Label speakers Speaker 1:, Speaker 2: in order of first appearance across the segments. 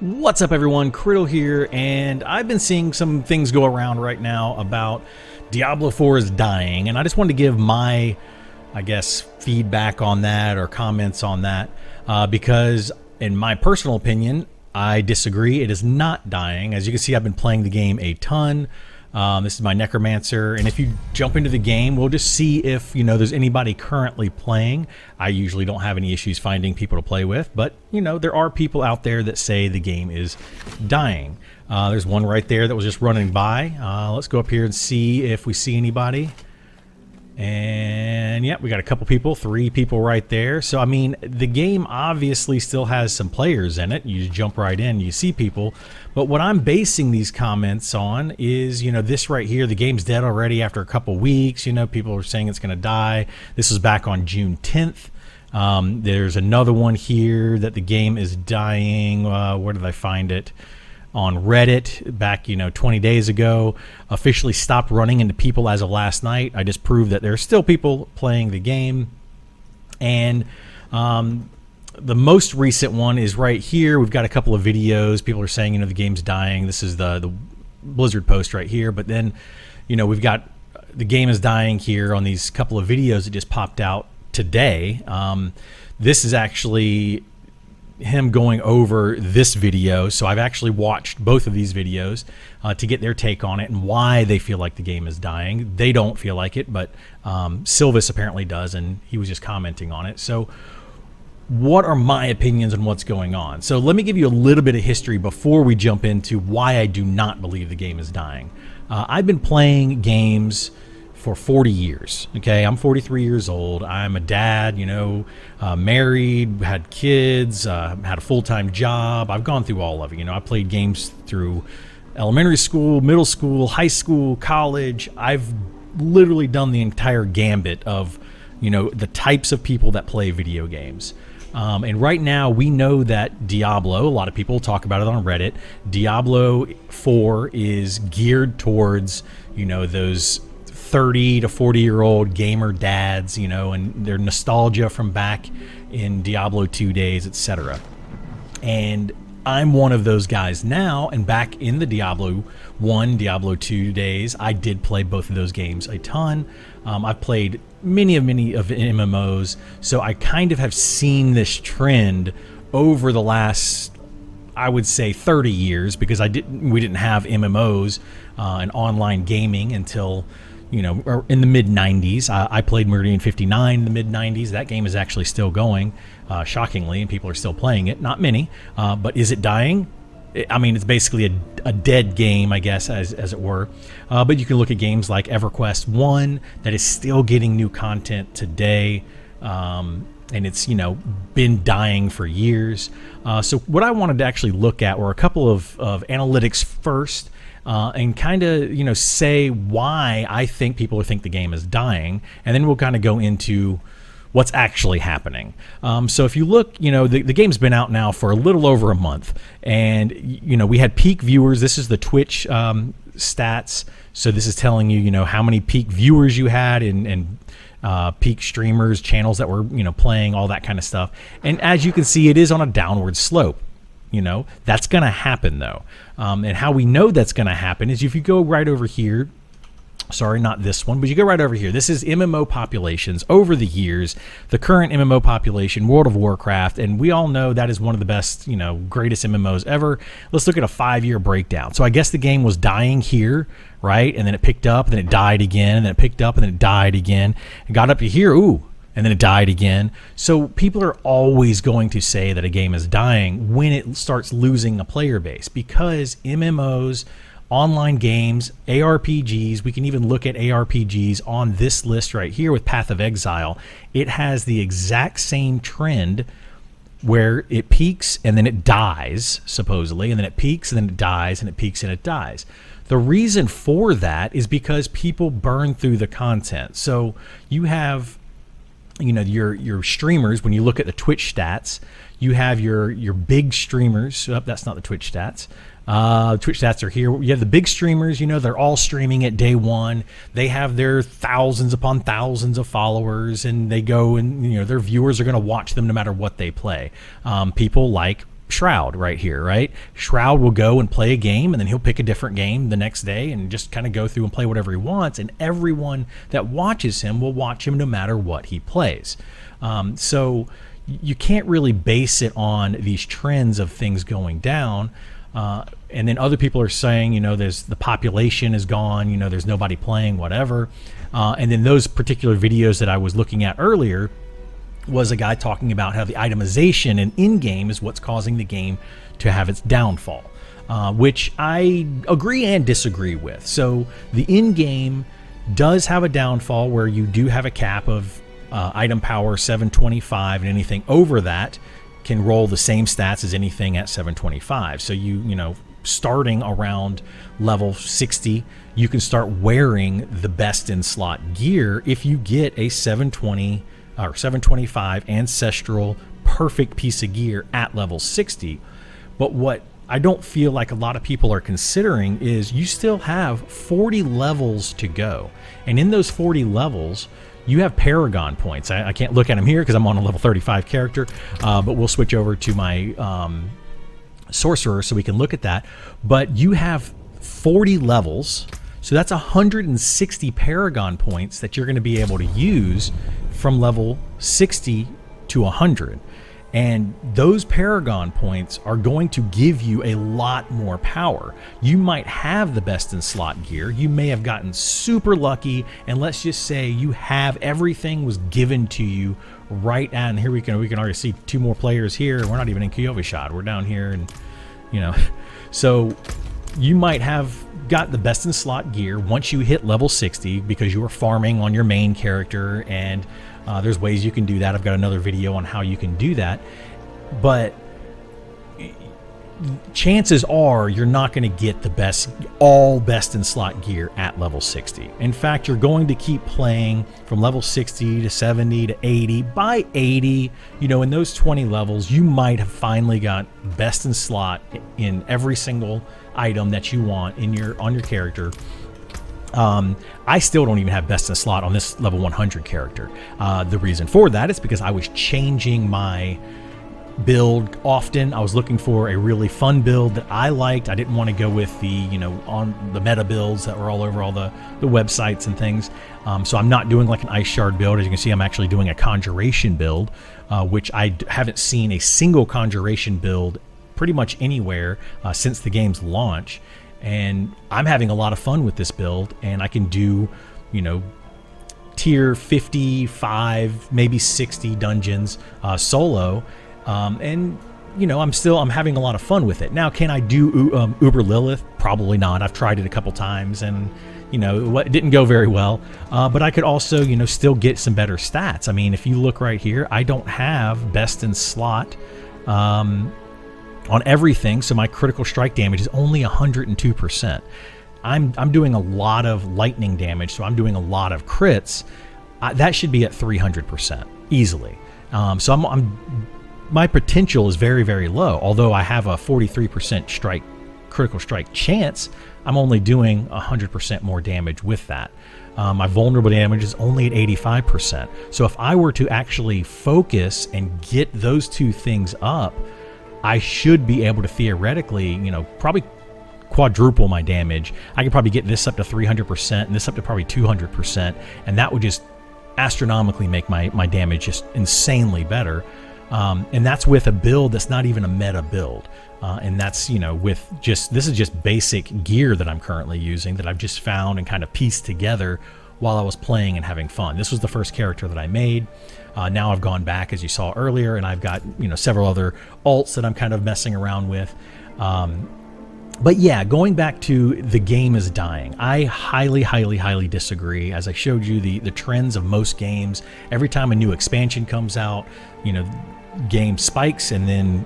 Speaker 1: What's up, everyone? Kriddle here, and I've been seeing some things go around right now about Diablo 4 is dying, and I just wanted to give my, feedback on that or comments on that because, in my personal opinion, I disagree. It is not dying. As you can see, I've been playing the game a ton. This is my Necromancer, and if you jump into the game, we'll just see if there's anybody currently playing. I usually don't have any issues finding people to play with, but there are people out there that say the game is dying. There's one right there that was just running by. Let's go up here and see if we see anybody. And yeah, we got a couple people, 3 people right there. So I mean, the game obviously still has some players in it. You just jump right in, you see people. But what I'm basing these comments on is, this right here, the game's dead already after a couple weeks. People are saying it's going to die. This was back on June 10th. There's another one here that the game is dying. Where did I find it? On Reddit back 20 days ago. Officially stopped running into people as of last night. I just proved that there's still people playing the game. And the most recent one is right here. We've got a couple of videos. People are saying the game's dying. This is the Blizzard post right here. But then we've got the game is dying here on these couple of videos that just popped out today. This is actually him going over this video, so I've actually watched both of these videos to get their take on it and why they feel like the game is dying. They don't feel like it, but Silvis apparently does, and he was just commenting on it. So what are my opinions on what's going on? So let me give you a little bit of history before we jump into why I do not believe the game is dying. I've been playing games for 40 years. Okay, I'm 43 years old. I'm a dad, married, had kids, had a full-time job. I've gone through all of it. I played games through elementary school, middle school, high school, college. I've literally done the entire gambit of, the types of people that play video games. And right now we know that Diablo, a lot of people talk about it on Reddit, Diablo 4 is geared towards, those 30 to 40-year-old gamer dads, and their nostalgia from back in Diablo 2 days, etc. And I'm one of those guys now, and back in the Diablo 1, Diablo 2 days, I did play both of those games a ton. I've played many of MMOs, so I kind of have seen this trend over the last, I would say, 30 years, because we didn't have MMOs and online gaming until in the mid-90s. I played Meridian 59 in the mid-90s. That game is actually still going, shockingly, and people are still playing it. Not many, but is it dying? I mean, it's basically a dead game, I guess, as it were. But you can look at games like EverQuest 1 that is still getting new content today, and it's, been dying for years. So what I wanted to actually look at were a couple of analytics first, and kind of, say why I think people think the game is dying, and then we'll kind of go into what's actually happening. So if you look, the game's been out now for a little over a month, and, we had peak viewers. This is the Twitch stats. So this is telling you, how many peak viewers you had and peak streamers, channels that were, playing, all that kind of stuff. And as you can see, it is on a downward slope. That's going to happen, though. And how we know that's going to happen is if you go right over here. Sorry, not this one, but you go right over here. This is MMO populations over the years, the current MMO population, World of Warcraft, and we all know that is one of the best, greatest MMOs ever. Let's look at a 5-year breakdown. So I guess the game was dying here, right? And then it picked up, and then it died again, and then it picked up, and then it died again. It got up to here, ooh, and then it died again. So people are always going to say that a game is dying when it starts losing a player base, because MMOs, online games, ARPGs, we can even look at ARPGs on this list right here with Path of Exile. It has the exact same trend where it peaks and then it dies, supposedly, and then it peaks and then it dies, and it peaks and it dies. The reason for that is because people burn through the content. So you have, your streamers. When you look at the Twitch stats, you have your big streamers. Oh, that's not the Twitch stats. Twitch stats are here. You have the big streamers, they're all streaming at day one. They have their thousands upon thousands of followers, and they go and, their viewers are going to watch them no matter what they play. People like Shroud right here, right? Shroud will go and play a game, and then he'll pick a different game the next day and just kind of go through and play whatever he wants, and everyone that watches him will watch him no matter what he plays. So you can't really base it on these trends of things going down. And then other people are saying, there's the population is gone, there's nobody playing, whatever. And then those particular videos that I was looking at earlier was a guy talking about how the itemization and in-game is what's causing the game to have its downfall, which I agree and disagree with. So the in-game does have a downfall where you do have a cap of item power 725, and anything over that can roll the same stats as anything at 725. So starting around level 60, you can start wearing the best in slot gear if you get a 720 or 725 ancestral perfect piece of gear at level 60. But what I don't feel like a lot of people are considering is you still have 40 levels to go. And in those 40 levels, you have Paragon points. I can't look at them here because I'm on a level 35 character, but we'll switch over to my Sorcerer so we can look at that. But you have 40 levels, so that's 160 Paragon points that you're going to be able to use from level 60 to 100. And those Paragon points are going to give you a lot more power. You might have the best in slot gear. You may have gotten super lucky, and let's just say you have everything was given to you right at, and here we can already see two more players here. We're not even in Kyovashad. We're down here, and so you might have got the best in slot gear once you hit level 60 because you were farming on your main character, and there's ways you can do that. I've got another video on how you can do that, but chances are you're not going to get the best in slot gear at level 60. In fact, you're going to keep playing from level 60 to 70 to 80. By 80, in those 20 levels, you might have finally got best in slot in every single item that you want on your character. I still don't even have best in slot on this level 100 character. The reason for that is because I was changing my build often. I was looking for a really fun build that I liked. I didn't want to go with the on the meta builds that were all over all the websites and things. So I'm not doing like an Ice Shard build. As you can see, I'm actually doing a Conjuration build, which I haven't seen a single Conjuration build pretty much anywhere since the game's launch. And I'm having a lot of fun with this build, and I can do, tier 55, maybe 60 dungeons solo, and I'm having a lot of fun with it. Now, can I do Uber Lilith? Probably not. I've tried it a couple times, and it didn't go very well. But I could also still get some better stats. I mean, if you look right here, I don't have best in slot on everything, so my critical strike damage is only 102%. I'm doing a lot of lightning damage, so I'm doing a lot of crits. That should be at 300% easily. So my potential is very, very low. Although I have a 43% critical strike chance, I'm only doing 100% more damage with that. My vulnerable damage is only at 85%. So if I were to actually focus and get those two things up, I should be able to theoretically, probably quadruple my damage. I could probably get this up to 300% and this up to probably 200%, and that would just astronomically make my damage just insanely better. And that's with a build that's not even a meta build. And that's, this is just basic gear that I'm currently using that I've just found and kind of pieced together while I was playing and having fun. This was the first character that I made. Now I've gone back, as you saw earlier, and I've got several other alts that I'm kind of messing around with. But yeah, going back to the game is dying, I highly, highly, highly disagree. As I showed you, the trends of most games, every time a new expansion comes out, game spikes, and then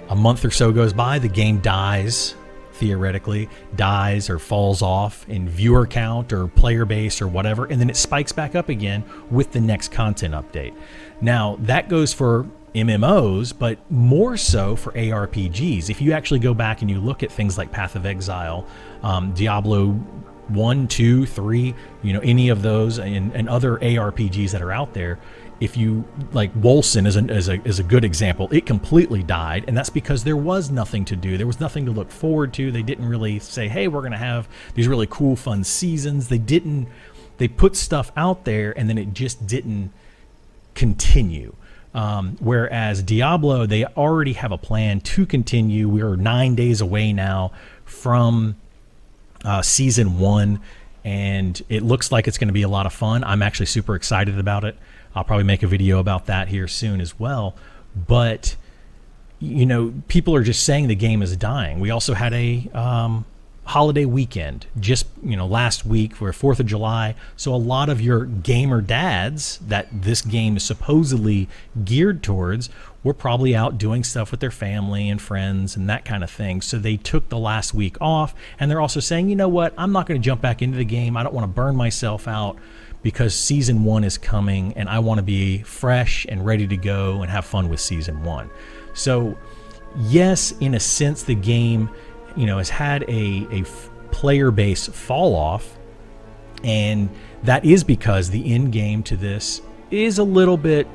Speaker 1: a month or so goes by, the game dies. Theoretically dies or falls off in viewer count or player base or whatever, and then it spikes back up again with the next content update. Now that goes for MMOs, but more so for ARPGs. If you actually go back and you look at things like Path of Exile, Diablo 1, 2, 3, any of those, and other ARPGs that are out there, if you like Wolcen is a good example, it completely died, and that's because there was nothing to do. There was nothing to look forward to. They didn't really say, hey, we're going to have these really cool, fun seasons. They put stuff out there, and then it just didn't continue. Whereas Diablo, they already have a plan to continue. We are 9 days away now from season 1, and it looks like it's going to be a lot of fun. I'm actually super excited about it. I'll probably make a video about that here soon as well. But, you know, people are just saying the game is dying. We also had a holiday weekend just, you know, last week for 4th of July. So a lot of your gamer dads that this game is supposedly geared towards were probably out doing stuff with their family and friends and that kind of thing. So they took the last week off, and they're also saying, you know what, I'm not going to jump back into the game. I don't want to burn myself out because season 1 is coming, and I want to be fresh and ready to go and have fun with season 1. So yes, in a sense, the game, you know, has had a player base fall off, and that is because the end game to this is a little bit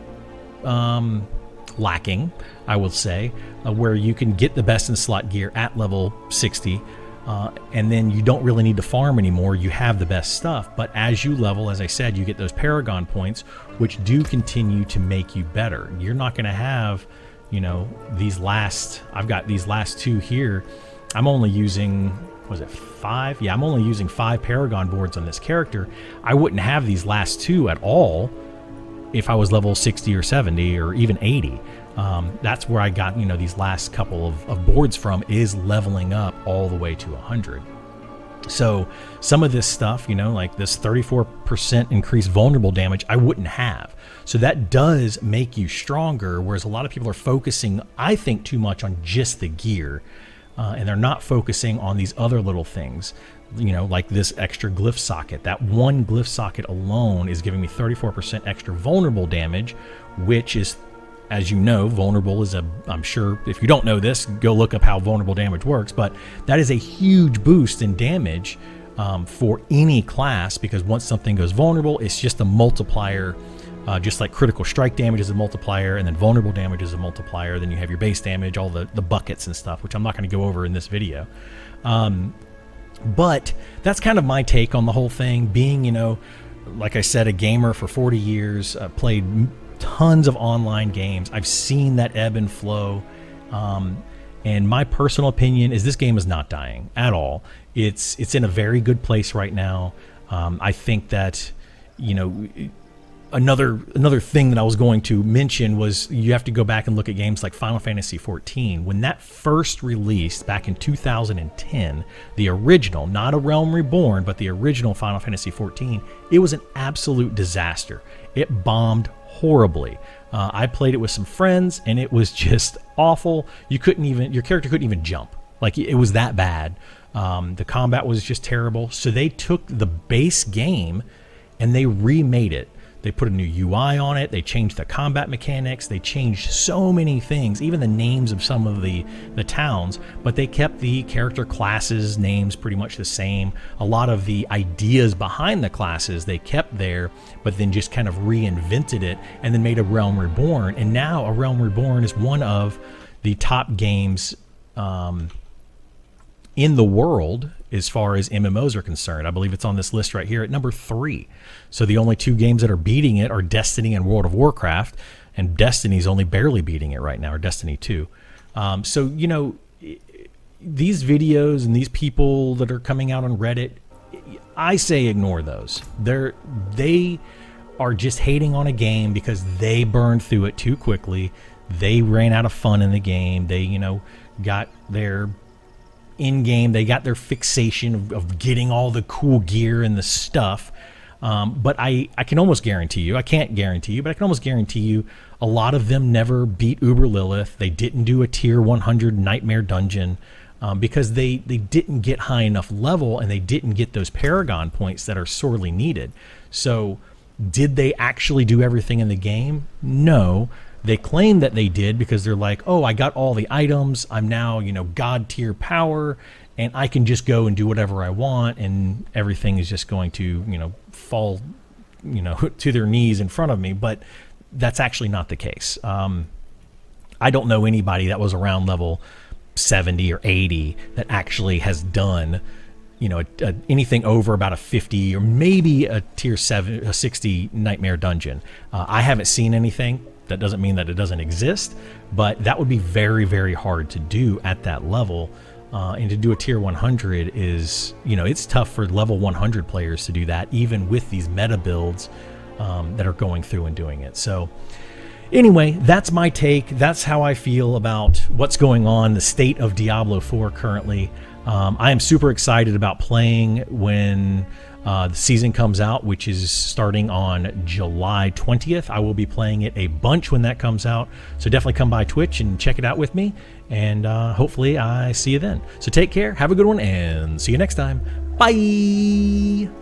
Speaker 1: lacking, I will say, where you can get the best in slot gear at level 60, and then you don't really need to farm anymore. You have the best stuff, but as you level, as I said, you get those Paragon points, which do continue to make you better. You're not going to have, you know, I've got these last 2 here. I'm only using, was it 5? Yeah, I'm only using 5 Paragon boards on this character. I wouldn't have these last 2 at all if I was level 60 or 70 or even 80. That's where I got, you know, these last couple of boards from, is leveling up all the way to 100. So some of this stuff, you know, like this 34% increased vulnerable damage, I wouldn't have. So that does make you stronger, whereas a lot of people are focusing, I think, too much on just the gear. And they're not focusing on these other little things, you know, like this extra glyph socket. That one glyph socket alone is giving me 34% extra vulnerable damage, which is, as you know, vulnerable is I'm sure if you don't know this, go look up how vulnerable damage works, but that is a huge boost in damage for any class, because once something goes vulnerable, it's just a multiplier. Just like critical strike damage is a multiplier, and then vulnerable damage is a multiplier. Then you have your base damage, all the buckets and stuff, which I'm not going to go over in this video. But that's kind of my take on the whole thing. Being, you know, like I said, a gamer for 40 years, played tons of online games. I've seen that ebb and flow. And my personal opinion is this game is not dying at all. It's in a very good place right now. I think that, you know, Another thing that I was going to mention was you have to go back and look at games like Final Fantasy XIV. When that first released back in 2010, the original, not A Realm Reborn, but the original Final Fantasy XIV, it was an absolute disaster. It bombed horribly. I played it with some friends, and it was just awful. Your character couldn't even jump. Like, it was that bad. The combat was just terrible. So they took the base game and they remade it. They put a new UI on it. They changed the combat mechanics. They changed so many things, even the names of some of the towns, but they kept the character classes names pretty much the same. A lot of the ideas behind the classes they kept there, but then just kind of reinvented it and then made A Realm Reborn. And now A Realm Reborn is one of the top games in the world as far as MMOs are concerned. I believe it's on this list right here at number 3. So the only 2 games that are beating it are Destiny and World of Warcraft, and Destiny's only barely beating it right now, or Destiny 2. So, you know, these videos and these people that are coming out on Reddit, I say ignore those. They are just hating on a game because they burned through it too quickly. They ran out of fun in the game. They, you know, got their in-game, they got their fixation of getting all the cool gear and the stuff. But I can almost guarantee you, I can't guarantee you, but I can almost guarantee you a lot of them never beat Uber Lilith. They didn't do a tier 100 nightmare dungeon because they didn't get high enough level, and they didn't get those Paragon points that are sorely needed. So did they actually do everything in the game? No. They claim that they did because they're like, oh, I got all the items. I'm now, you know, God tier power, and I can just go and do whatever I want, and everything is just going to, you know, fall, you know, to their knees in front of me. But that's actually not the case. I don't know anybody that was around level 70 or 80 that actually has done, you know, anything over about a 50 or maybe a tier 60 nightmare dungeon. I haven't seen anything. That doesn't mean that it doesn't exist, but that would be very, very hard to do at that level. And to do a tier 100 is, you know, it's tough for level 100 players to do that, even with these meta builds that are going through and doing it. So anyway, that's my take. That's how I feel about what's going on, the state of Diablo 4 currently. I am super excited about playing when the season comes out, which is starting on July 20th. I will be playing it a bunch when that comes out. So definitely come by Twitch and check it out with me. And hopefully I see you then. So take care, have a good one, and see you next time. Bye!